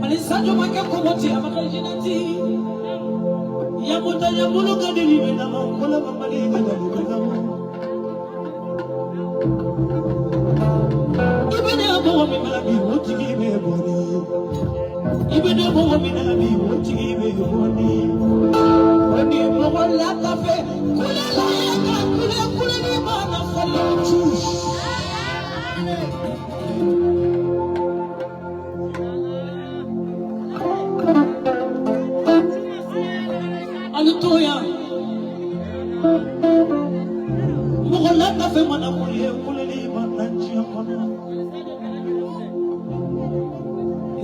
Alisanjo make komoti amakajinati. Yamuta yamulu kadiri bena makola mamali kadali bena. Ibene abo mina bi wotigi be boni. Ibene abo mina bi wotigi be boni. Oni mogola kafe kula la yaka kula ni mana falutu. Alutoya mogola kafe mana kula ni mana chiakona.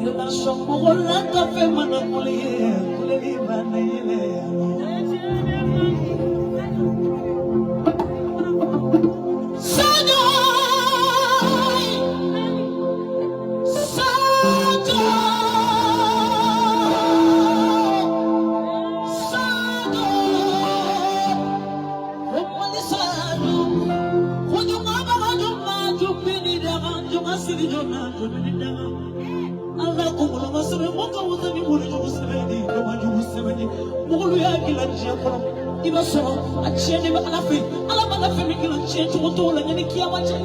Ila shomogola kafe mana kula ni mana ile. Iba so a change of alafi, Alabama can change to all and any kiamache.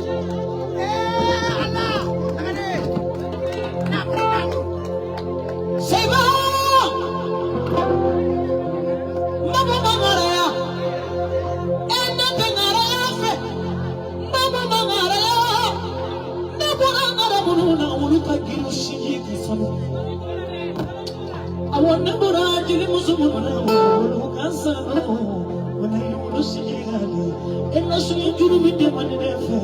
Say, Mama Mangarea, and nothing Mama Mangarea, Nabuna, Uluka Girushi. I want never to do Muslim. When I was and I saw you do with them and never,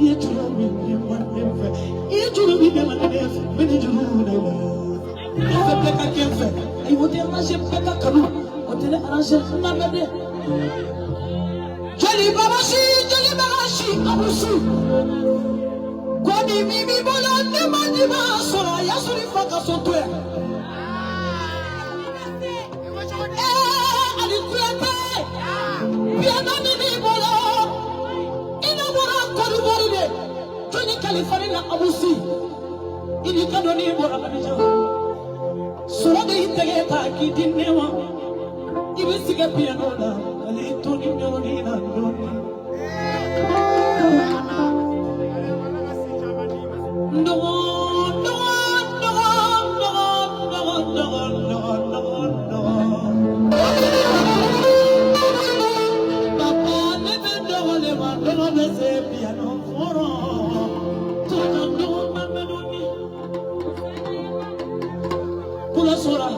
you do with them and never, you do with them and never, when you do never. I would tell myself, Pekka Kanu, or tell myself, Namade. Jelly Babashi, Abusu. Kwani mimi bola nema diba sora yasuri faka sote. California Abusi, ini kadoni bora kanija. Sura de hitega kidinewa, ibi siga piano la, ali toni nyoni na ndoni. Papa nebe ndole mandolo bese piano foro. Sura,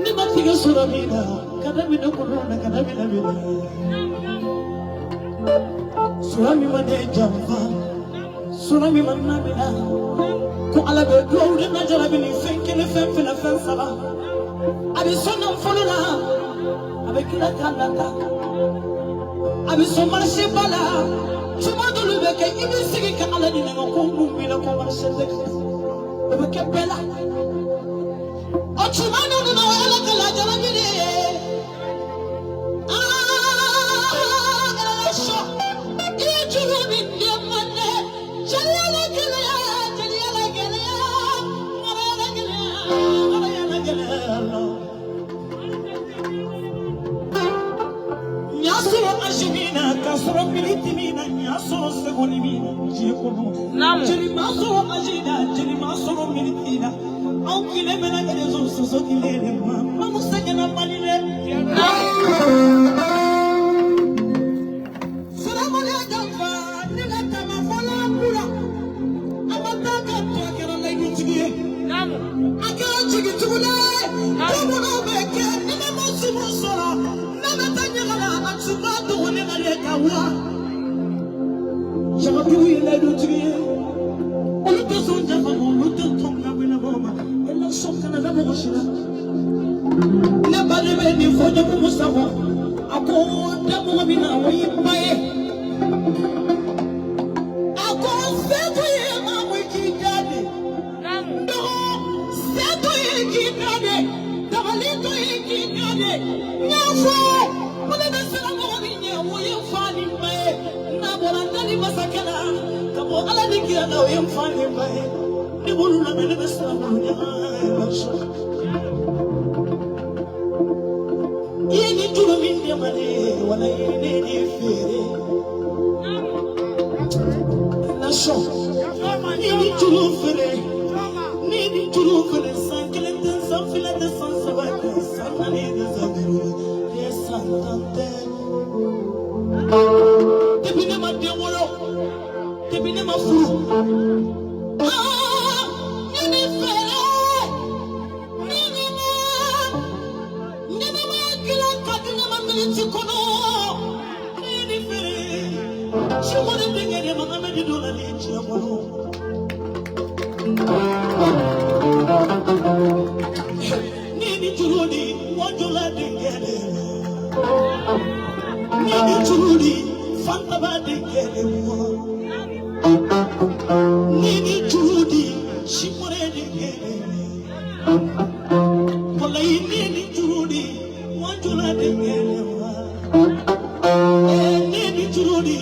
ni matiga sura mina, kada mina kuruna kada mina. Sura mi mane jamfa, sura mi manna mina. Ko ala be dawre na jara bini fenkele fenfela fensaba. Abi sonna folona, abi kila kandaka. Abi somarse bala, tuma dulu beke ibi sigi ka ala ni ngo ko mbila ko marse dek. Abi ke bela. Chumano no ala kala jarangire sho ijuru binde manne jalala gele marala gele nyaso ajimina kasro militimina nyaso segonimina jikono jiri maso ajida jiri maso militina. Aunque le mena que les usos o que le vamos a llenar malile. Sura mole jamfa ni la tama fola pura. Amata ka to ke ro le gitigi. Namu. Aka chigi tugule. Como no beke ni na mosimu sora. Na metanya kala atsuba to woni na le kawa. Jama tuwi le gitigi. Olu to sonja fa mo lu to tonga bela boma. Sokana na moshina ne balebe ni fojo ko musawa ako damu mabina wimbaye ako seto ye mamu kidade ndo seto ye kidade tabalito ye kidade nyafo mona na sala mo binya wo ye fani mbaye na bolanda ni masakala kabo ala dikira na I am finding by the woman of the Islam. You need to mean the money when I need it. That's all. You need to look for it. Need to look for the sun, killing something like the sun's about the sun. I need the sun. Yes, I'm not there. The Pinama de Moro, the Pinama Fu. She wanted to get him on the middle of the Need to Rudy, what you let me get him. Need to Rudy, Fanta Badi get him. Need to Rudy, she wanted to get him. Well, I need to Rudy, what you let me get him. Need to Rudy.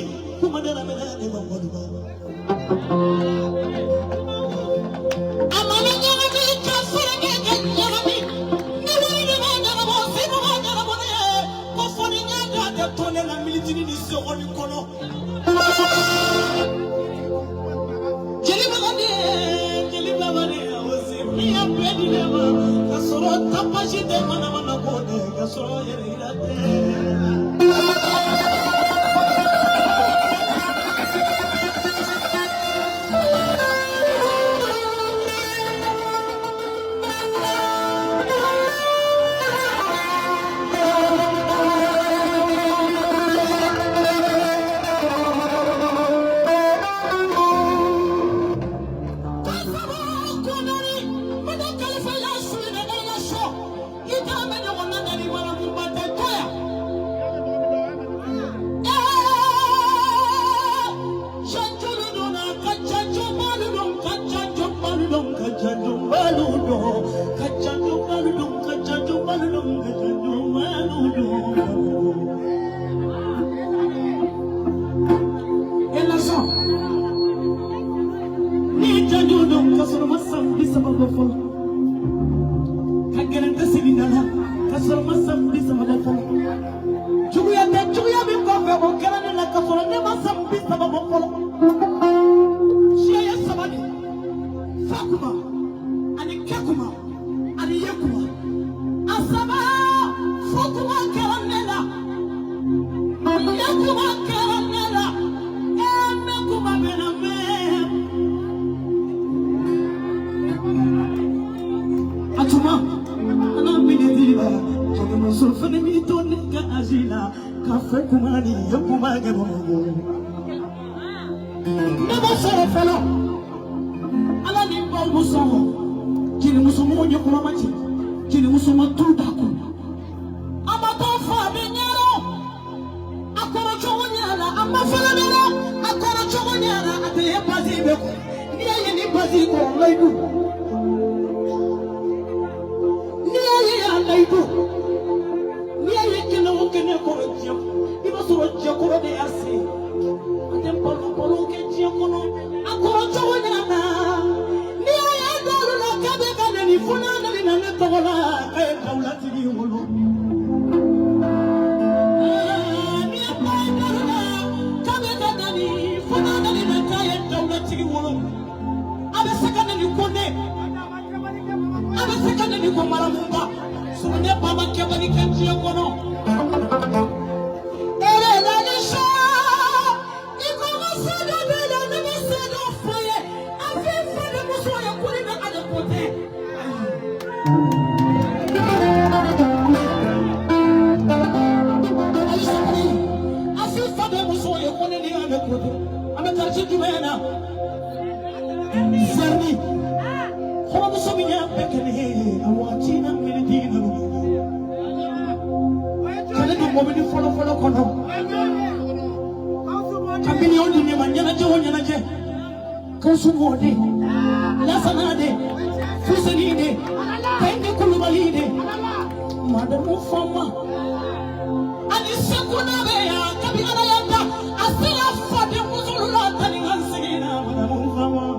I'm a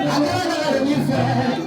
I'm